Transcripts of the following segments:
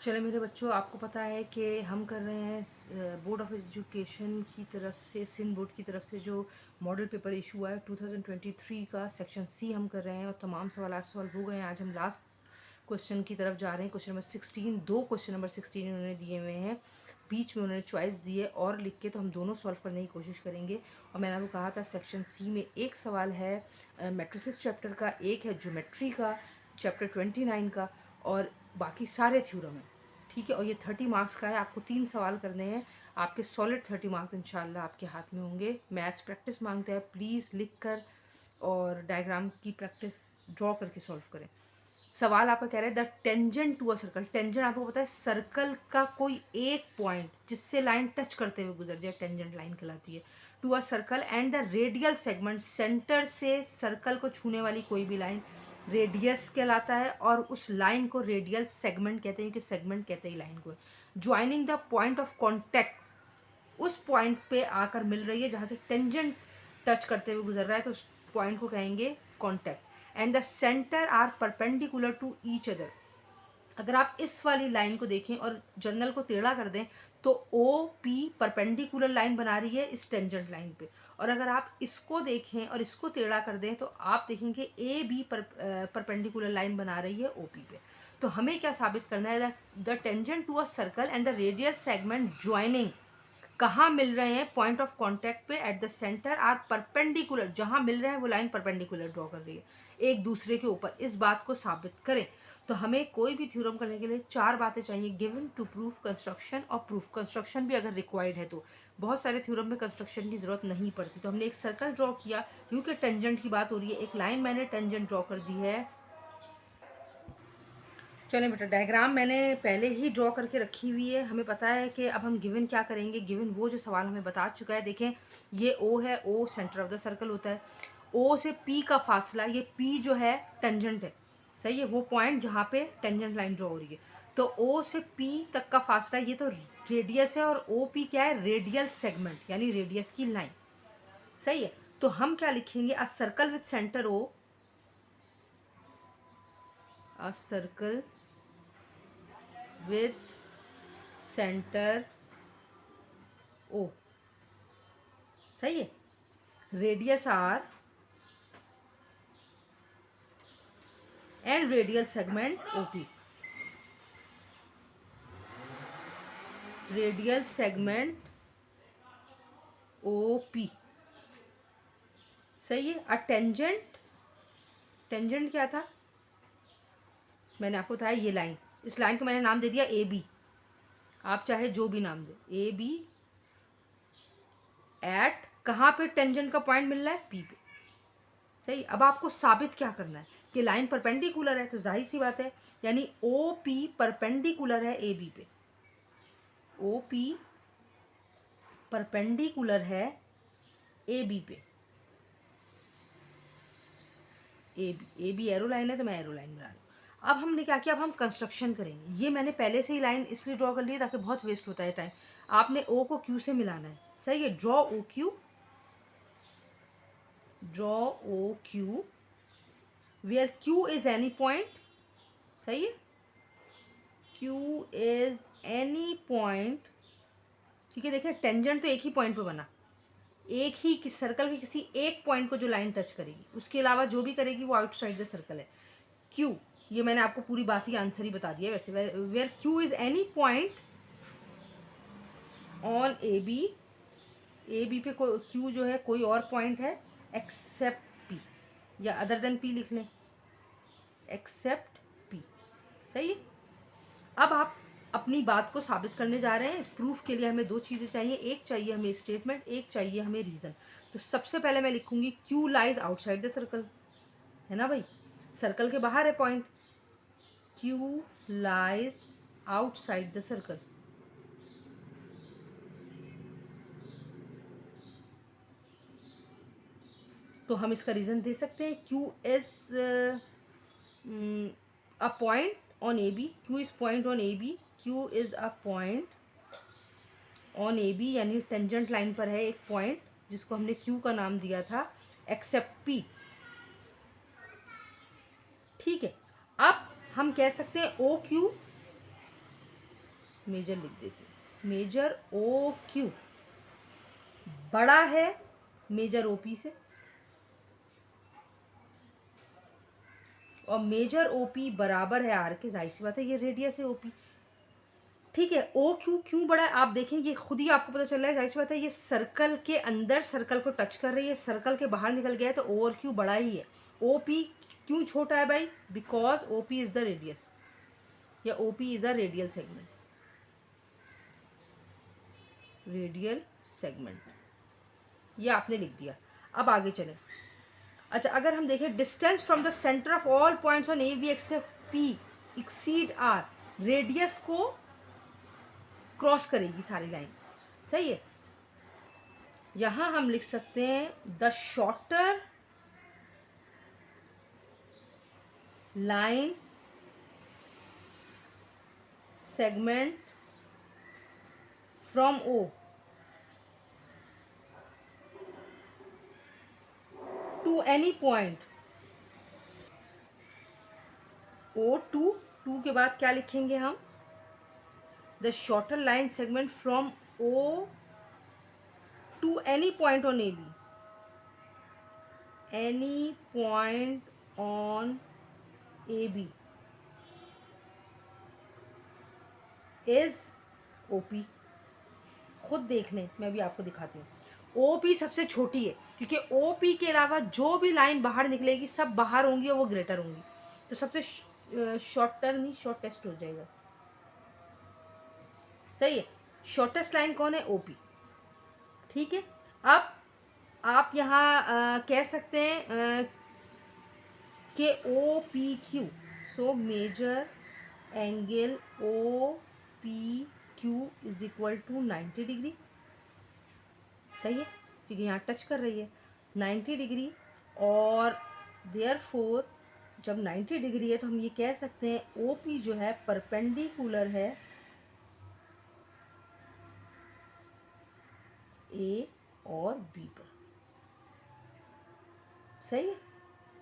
चले मेरे बच्चों, आपको पता है कि हम कर रहे हैं बोर्ड ऑफ एजुकेशन की तरफ से, सिंध बोर्ड की तरफ से जो मॉडल पेपर इशू हुआ है 2023 का सेक्शन सी हम कर रहे हैं और तमाम सवाल आज सॉल्व हो गए हैं। आज हम लास्ट क्वेश्चन की तरफ जा रहे हैं। क्वेश्चन नंबर 16, दो क्वेश्चन नंबर 16 उन्होंने दिए हुए हैं, बीच में उन्होंने चॉइस दी है और लिख के, तो हम दोनों सॉल्व करने की कोशिश करेंगे। और मैंने आपको कहा था सेक्शन सी में एक सवाल है मैट्रिसेस चैप्टर का, एक है ज्योमेट्री का चैप्टर 29 का, और बाकी सारे थ्योरम हैं। ठीक है, और ये 30 मार्क्स का है। आपको 3 सवाल करने हैं, आपके सॉलिड 30 मार्क्स इंशाल्लाह आपके हाथ में होंगे। मैथ्स प्रैक्टिस मांगते हैं, प्लीज़ लिख कर और डायग्राम की प्रैक्टिस ड्रॉ करके सॉल्व करें। सवाल आपका कह रहे हैं the tangent to a circle. Tangent आपको पता है सर्कल का कोई एक पॉइंट जिससे लाइन टच करते हुए गुजर जाए, टेंजेंट लाइन कहलाती है। To a circle and the radial segment, centre से सर्कल को छूने वाली कोई भी लाइन रेडियस कहलाता है, और उस लाइन को रेडियल सेगमेंट कहते हैं, क्योंकि सेगमेंट कहते हैं लाइन को। Joining the point of contact, उस पॉइंट पे आकर मिल रही है जहाँ से टेंजेंट टच करते हुए गुजर रहा है, तो उस पॉइंट को कहेंगे contact. And the centre are perpendicular to each other. अगर आप इस वाली लाइन को देखें और जर्नल को टेढ़ा कर दें तो ओ पी परपेंडिकुलर लाइन बना रही है इस टेंजेंट लाइन पे, और अगर आप इसको देखें और इसको टेढ़ा कर दें तो आप देखेंगे ए बी परपेंडिकुलर लाइन बना रही है ओ पी पे। तो हमें क्या साबित करना है? The tangent to a circle and the radial segment joining, कहाँ मिल रहे हैं? पॉइंट ऑफ कांटेक्ट पे, at the centre are perpendicular, जहां मिल रहे हैं वो लाइन परपेंडिकुलर ड्रॉ कर रही है एक दूसरे के ऊपर। इस बात को साबित करें। तो हमें कोई भी थ्योरम करने के लिए 4 बातें चाहिए, गिवन, टू प्रूफ, कंस्ट्रक्शन और प्रूफ। कंस्ट्रक्शन भी अगर रिक्वायर्ड है तो बहुत सारे थ्योरम में कंस्ट्रक्शन की जरूरत नहीं पड़ती। तो हमने एक सर्कल ड्रॉ किया, क्योंकि टेंजेंट की बात हो रही है, एक लाइन मैंने टेंजेंट ड्रॉ कर दी है। चलें बेटा, डायग्राम मैंने पहले ही ड्रॉ करके रखी हुई है। हमें पता है कि अब हम गिवन क्या करेंगे। गिवन वो जो सवाल हमें बता चुका है। देखें, ये ओ है, ओ सेंटर ऑफ द सर्कल होता है। ओ से पी का फासला, ये पी जो है टेंजेंट है, सही है, वो पॉइंट जहाँ पे टेंजेंट लाइन ड्रॉ हो रही है। तो ओ से पी तक का फासला, ये तो रेडियस है, और ओ पी क्या है? रेडियल सेगमेंट, यानी रेडियस की लाइन, सही है। तो हम क्या लिखेंगे? A circle with centre O, a circle with center O, सही है। Radius R and radial segment OP, radial segment OP, सही है। अ टेंजेंट, टेंजेंट क्या था? मैंने आपको बताया ये लाइन, इस लाइन को मैंने नाम दे दिया ए बी, आप चाहे जो भी नाम दे, ए बी। एट कहाँ पे टेंजेंट का पॉइंट मिल रहा है? पी पे, सही। अब आपको साबित क्या करना है कि लाइन परपेंडिकुलर है, तो जाहिर सी बात है, यानी ओ पी परपेंडिकुलर है ए बी पे, ओ पी परपेंडिकुलर है ए बी पे। ए बी एरो लाइन है, तो मैं एरो लाइन बना रही हूँ। अब हमने क्या किया? अब हम कंस्ट्रक्शन करेंगे। ये मैंने पहले से ही लाइन इसलिए ड्रॉ कर ली ताकि बहुत वेस्ट होता है टाइम। आपने ओ को क्यू से मिलाना है, सही है। Draw O Q, draw O Q where Q is any point, सही है। क्यू इज एनी पॉइंट, ठीक है। देखिए, टेंजेंट तो एक ही पॉइंट पे बना, एक ही सर्कल के किसी एक पॉइंट को जो लाइन टच करेगी, उसके अलावा जो भी करेगी वो आउटसाइड द सर्कल है। क्यू, ये मैंने आपको पूरी बात ही आंसर ही बता दिया वैसे। Where Q is any point on A B पे क्यू जो है कोई और पॉइंट है एक्सेप्ट पी, या अदर देन पी लिख लें, एक्सेप्ट पी, सही है। अब आप अपनी बात को साबित करने जा रहे हैं। इस प्रूफ के लिए हमें 2 चीज़ें चाहिए, एक चाहिए हमें स्टेटमेंट, एक चाहिए हमें रीज़न। तो सबसे पहले मैं लिखूंगी Q lies outside the circle, है ना भाई, सर्कल के बाहर है point. Q lies outside the circle, तो हम इसका रीजन दे सकते हैं। Q is a point on A B, Q is point on A B, Q is a point on A B, यानी टेंजेंट लाइन पर है एक पॉइंट जिसको हमने क्यू का नाम दिया था, एक्सेप्ट पी, ठीक है। अब हम कह सकते हैं ओ क्यू मेजर लिख देते हैं। मेजर ओ क्यू बड़ा है मेजर ओपी से, और मेजर ओपी बराबर है आर के। जाहिर सी बात है ये रेडियस है ओपी, ठीक है। ओ क्यू क्यों बड़ा है आप देखें, ये खुद ही आपको पता चल रहा है। जाहिर सी बात है ये सर्कल के अंदर सर्कल को टच कर रही है, सर्कल के बाहर निकल गया है तो ओ और क्यू बड़ा ही है। ओ पी क्यों छोटा है भाई, because O P is the radius, या O P is the radial segment, radial segment, ये आपने लिख दिया। अब आगे चलें। अच्छा, अगर हम देखें distance from the centre of all points on A B except P exceed R, radius को क्रॉस करेगी सारी लाइन, सही है। यहां हम लिख सकते हैं the shorter line segment from O to any point O to के बाद क्या लिखेंगे हम, the shorter line segment from O to any point on A B, any point on A B is OP. खुद देख लें, मैं भी आपको दिखाती हूँ। ओपी सबसे छोटी है क्योंकि ओपी के अलावा जो भी लाइन बाहर निकलेगी सब बाहर होंगी और वो ग्रेटर होंगी, तो सबसे शॉर्टर नहीं शॉर्टेस्ट हो जाएगा, सही है। शॉर्टेस्ट लाइन कौन है, ओपी, ठीक है। अब आप यहाँ कह सकते हैं कि O P Q, so major angle O P Q is equal to 90 degree, सही है, क्योंकि यहाँ टच कर रही है 90 डिग्री। और देयरफॉर जब 90 डिग्री है तो हम ये कह सकते हैं ओ पी जो है परपेंडिकुलर है ए और बी पर, सही है।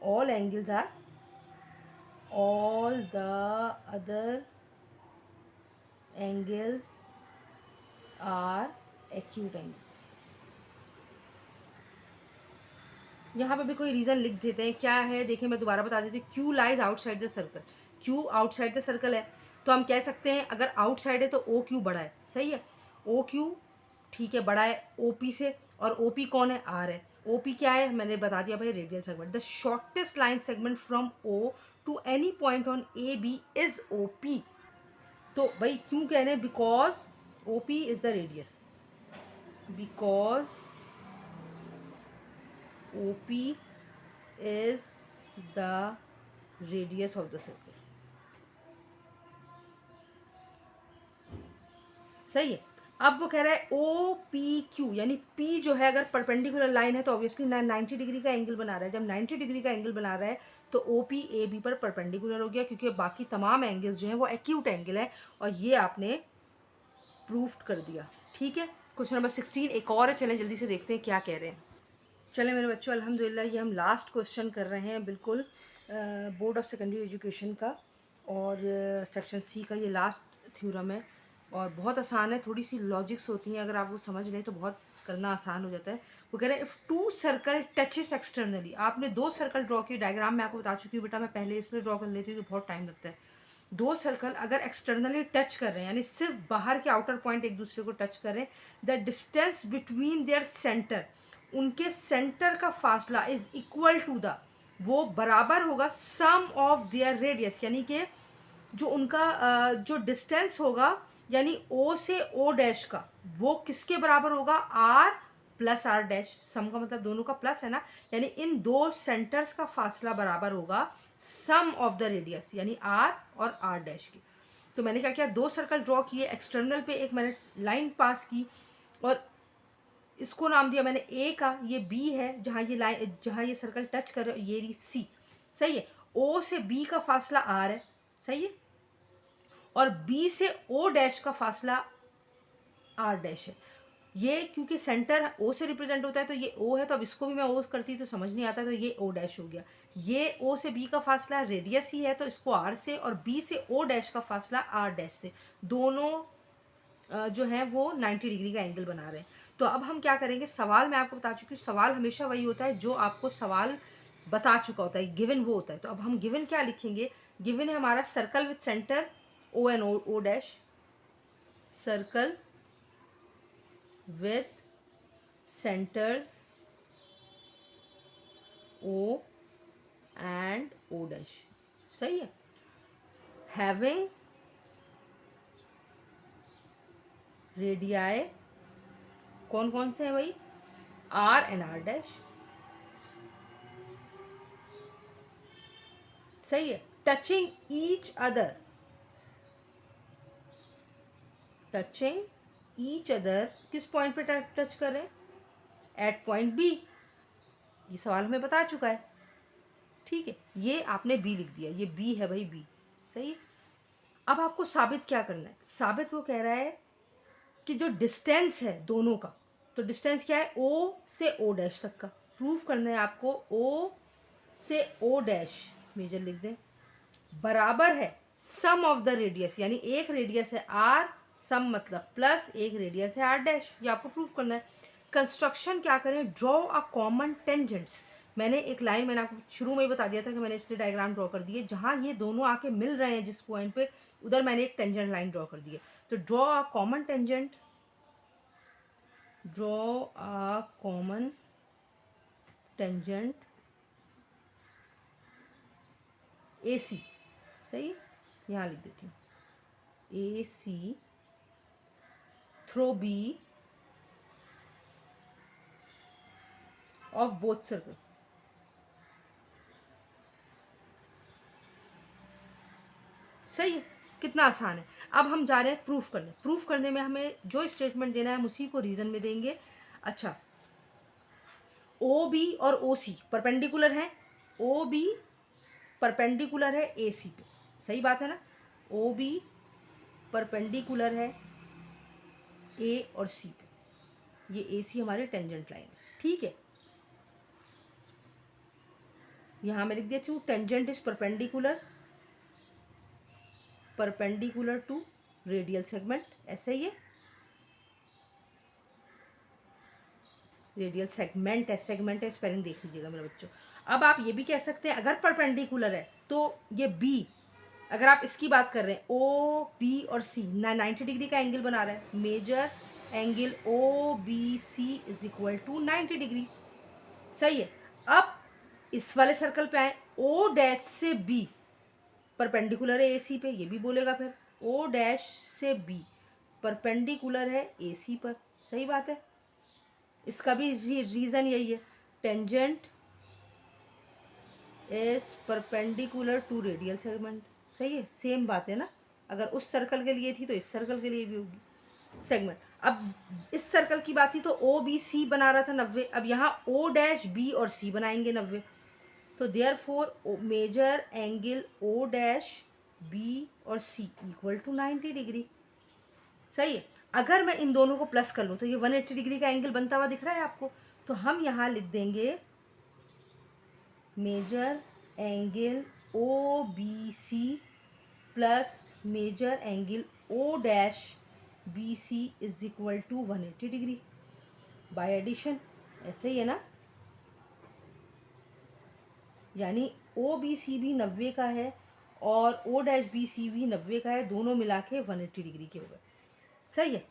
All angles are, all the other angles are acute angle. यहाँ पे भी कोई रीज़न लिख देते हैं, क्या है देखिए मैं दोबारा बता देती हूँ। Q lies outside the circle, Q outside the circle है तो हम कह सकते हैं अगर आउटसाइड है तो ओ क्यू बड़ा है, सही है। ओ क्यू ठीक है बड़ा है ओ पी से, और ओ पी कौन है, आर है। ओ पी क्या है मैंने बता दिया भाई, radial segment. The shortest line segment from O to any point on A B is O P. तो भाई क्यों कह रहे हैं, because O P is the radius, because OP is the radius of the circle, सही है। अब वो कह रहा है OPQ, यानी P जो है अगर परपेंडिकुलर लाइन है तो ऑब्वियसली 90 डिग्री का एंगल बना रहा है। जब 90 डिग्री का एंगल बना रहा है तो OP AB पर परपेंडिकुलर हो गया, क्योंकि बाकी तमाम एंगल्स जो हैं वो एक्यूट एंगल है, और ये आपने प्रूफ कर दिया, ठीक है। क्वेश्चन नंबर 16 एक और है, चलें जल्दी से देखते हैं क्या कह रहे हैं। चलें मेरे बच्चों, अल्हम्दुलिल्लाह ये हम लास्ट क्वेश्चन कर रहे हैं बिल्कुल बोर्ड ऑफ सेकेंडरी एजुकेशन का, और सेक्शन सी का ये लास्ट थ्योरम है, और बहुत आसान है। थोड़ी सी लॉजिक्स होती हैं, अगर आप वो समझ लें तो बहुत करना आसान हो जाता है। वो कह रहे हैं if two circle touches externally, आपने दो सर्कल ड्रॉ किए, डायग्राम में आपको बता चुकी हूँ बेटा, मैं पहले इसलिए ड्रॉ कर लेती हूँ तो बहुत टाइम लगता है। दो सर्कल अगर एक्सटर्नली टच कर रहे हैं, यानी सिर्फ बाहर के आउटर पॉइंट एक दूसरे को टच कर रहे हैं, the distance between their centre, उनके सेंटर का फासला इज इक्वल टू द, वो बराबर होगा सम ऑफ देयर रेडियस, यानी कि जो उनका जो डिस्टेंस होगा यानी ओ से ओ डैश का, वो किसके बराबर होगा, आर प्लस आर डैश। सम का मतलब दोनों का प्लस है ना, यानी इन दो सेंटर्स का फासला बराबर होगा सम ऑफ द रेडियस, यानी आर और आर डैश की। तो मैंने क्या किया, दो सर्कल ड्रॉ किए, एक्सटर्नल पे एक मैंने लाइन पास की, और इसको नाम दिया मैंने ए का, ये बी है जहाँ ये लाइन, जहाँ ये सर्कल टच कर रहे हो ये रही सी, सही है। ओ से बी का फासला आर है, सही है, और बी से ओ डैश का फासला आर डैश है। ये क्योंकि सेंटर ओ से रिप्रेजेंट होता है तो ये ओ है, तो अब इसको भी मैं ओ करती तो समझ नहीं आता, तो ये ओ डैश हो गया। ये ओ से बी का फासला रेडियस ही है तो इसको आर से, और बी से ओ डैश का फासला आर डैश से, दोनों जो है वो 90 डिग्री का एंगल बना रहे हैं। तो अब हम क्या करेंगे, सवाल मैं आपको बता चुकी हूँ, सवाल हमेशा वही होता है जो आपको सवाल बता चुका होता है, गिवन वो होता है। तो अब हम गिवन क्या लिखेंगे, गिवन है हमारा circle with centre O and O dash, circle with centres O and O dash, सही है। हैविंग रेडियाई, कौन कौन से हैं भाई, आर एंड आर डैश, सही है। Touching each other, touching each other किस पॉइंट पे टच कर रहे हैं, एट पॉइंट बी, ये सवाल हमें बता चुका है, ठीक है। ये आपने बी लिख दिया, ये बी है भाई, बी, सही है। अब आपको साबित क्या करना है, साबित वो कह रहा है कि जो डिस्टेंस है दोनों का, तो डिस्टेंस क्या है, ओ से ओ डैश तक का, प्रूफ करना है आपको, ओ से ओ डैश मेजर लिख दें, बराबर है सम ऑफ द रेडियस, यानी एक रेडियस है आर, सम मतलब प्लस एक रेडियस है आर डैश, ये आपको प्रूफ करना है। कंस्ट्रक्शन क्या करें, ड्रॉ अ कॉमन टेंजेंट्स, मैंने एक लाइन, मैंने आपको शुरू में ही बता दिया था कि मैंने इसलिए डायग्राम ड्रॉ कर दी है, जहां ये दोनों आके मिल रहे हैं जिस पॉइंट पे, उधर मैंने एक टेंजेंट लाइन ड्रॉ कर दी है। तो draw a common tangent, draw a common tangent A C, सही, यहाँ लिख देती हूँ A C through B of both circle, सही है, कितना आसान है। अब हम जा रहे हैं प्रूफ करने, प्रूफ करने में हमें जो स्टेटमेंट देना है हम उसी को रीजन में देंगे। अच्छा, ओ बी और ओ सी परपेंडिकुलर हैं, ओ बी परपेंडिकुलर है ए सी पे, सही बात है ना, ओ बी परपेंडिकुलर है ए और सी पे, ये ए सी हमारे टेंजेंट लाइन है, ठीक है। यहाँ मैं लिख देती हूँ tangent is perpendicular to radial segment, ऐसे ही है, रेडियल सेगमेंट है, सेगमेंट है, स्पेलिंग देख लीजिएगा मेरे बच्चों। अब आप ये भी कह सकते हैं, अगर परपेंडिकुलर है तो ये बी, अगर आप इसकी बात कर रहे हैं, ओ बी और सी 90 डिग्री का एंगल बना रहा है, major angle O B C is equal to 90 degree, सही है। अब इस वाले सर्कल पे आए, ओ डैश से बी परपेंडिकुलर है ए सी पे, ये भी बोलेगा फिर ओ डैश से बी परपेंडिकुलर है ए सी पर, सही बात है। इसका भी रीजन यही है, tangent is perpendicular to radial segment, सही है, सेम बात है ना, अगर उस सर्कल के लिए थी तो इस सर्कल के लिए भी होगी सेगमेंट। अब इस सर्कल की बात थी तो ओ बी सी बना रहा था 90, अब यहाँ ओ डैश बी और सी बनाएंगे 90, तो therefore major angle O dash B और सी इक्वल टू 90 डिग्री, सही है। अगर मैं इन दोनों को प्लस कर लूँ तो ये 180 डिग्री का एंगल बनता हुआ दिख रहा है आपको, तो हम यहाँ लिख देंगे major angle O B C plus major angle O dash B C is equal to 180 degree by addition, ऐसे ही है ना, यानी ओ बी सी भी 90 का है और ओ डैश बी सी भी 90 का है, दोनों मिला के 180 डिग्री के हो गए, सही है।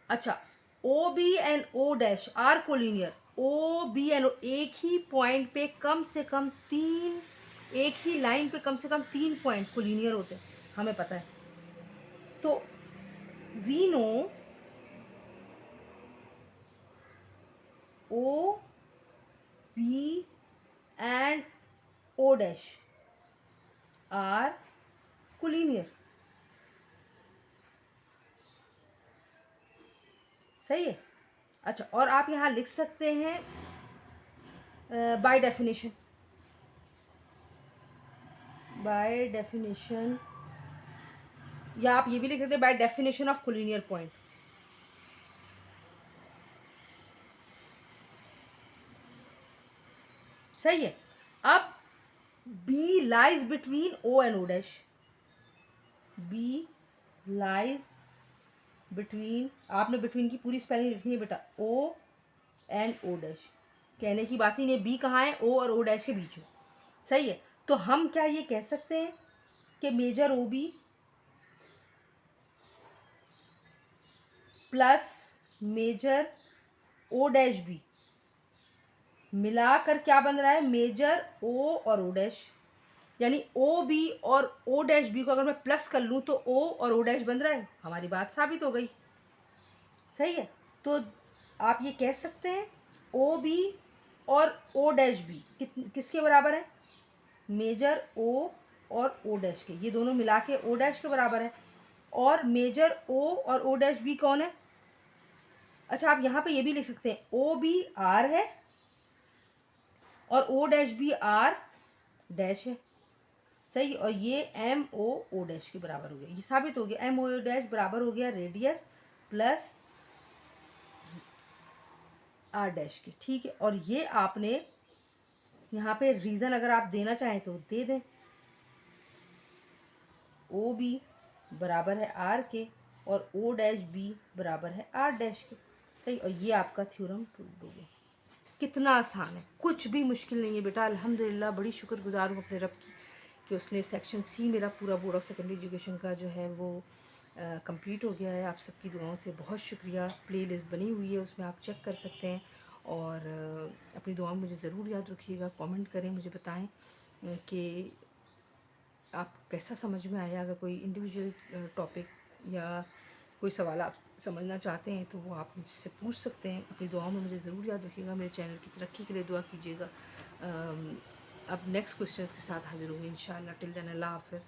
अच्छा, O B and O dash are collinear, O B and एक ही पॉइंट पे कम से कम तीन, एक ही लाइन पे कम से कम 3 पॉइंट कोलिनियर होते हैं, हमें पता है। तो we know O B and O dash are collinear, सही है। अच्छा, और आप यहाँ लिख सकते हैं बाय डेफिनेशन, बाय डेफिनेशन, या आप ये भी लिख सकते हैं by definition of collinear point, सही है। अब B lies between O and O dash, B lies between, आपने बिटवीन की पूरी स्पेलिंग लिखनी है बेटा, ओ एंड ओ डैश। कहने की बात ही नहीं, बी कहाँ है, ओ और ओ डैश के बीच में, सही है। तो हम क्या ये कह सकते हैं कि major O B plus major O dash B मिलाकर क्या बन रहा है, मेजर ओ और ओ डैश। यानी ओ बी और ओ डैश बी को अगर मैं प्लस कर लूँ तो ओ और ओ डैश बन रहा है, हमारी बात साबित हो गई, सही है। तो आप ये कह सकते हैं ओ बी और ओ डैश बी किसके बराबर है, मेजर ओ और ओ डैश के, ये दोनों मिला के ओ डैश के बराबर है। और मेजर ओ और ओ डैश बी कौन है, अच्छा आप यहाँ पे ये भी लिख सकते हैं ओ बी आर है और O dash B R dash है, सही। और ये एम ओ ओ डैश के बराबर हो गया, ये साबित हो गया, एम ओ डैश बराबर हो गया रेडियस प्लस आर डैश के, ठीक है। और ये आपने यहाँ पे रीज़न अगर आप देना चाहें तो दे दें, ओ बी बराबर है आर के और ओ डैश बी बराबर है आर डैश के, सही। और ये आपका थ्योरम प्रूव हो गया। कितना आसान है, कुछ भी मुश्किल नहीं है बेटा। अल्हम्दुलिल्लाह बड़ी शुक्रगुजार हूँ अपने रब की कि उसने सेक्शन सी मेरा पूरा बोर्ड ऑफ सेकेंडरी एजुकेशन का जो है वो कंप्लीट हो गया है। आप सबकी दुआओं से बहुत शुक्रिया। प्ले लिस्ट बनी हुई है, उसमें आप चेक कर सकते हैं। और अपनी दुआओं में मुझे ज़रूर याद रखिएगा, कमेंट करें, मुझे बताएं कि आपको कैसा समझ में आया। अगर कोई इंडिविजुअल टॉपिक या कोई सवाल आप समझना चाहते हैं तो वो आप मुझसे पूछ सकते हैं। अपनी दुआओं में मुझे ज़रूर याद रखिएगा, मेरे चैनल की तरक्की के लिए दुआ कीजिएगा। अब नेक्स्ट क्वेश्चन के साथ हाजिर होंगे इंशाअल्लाह। टिल देन अल्लाह हाफ़िज़।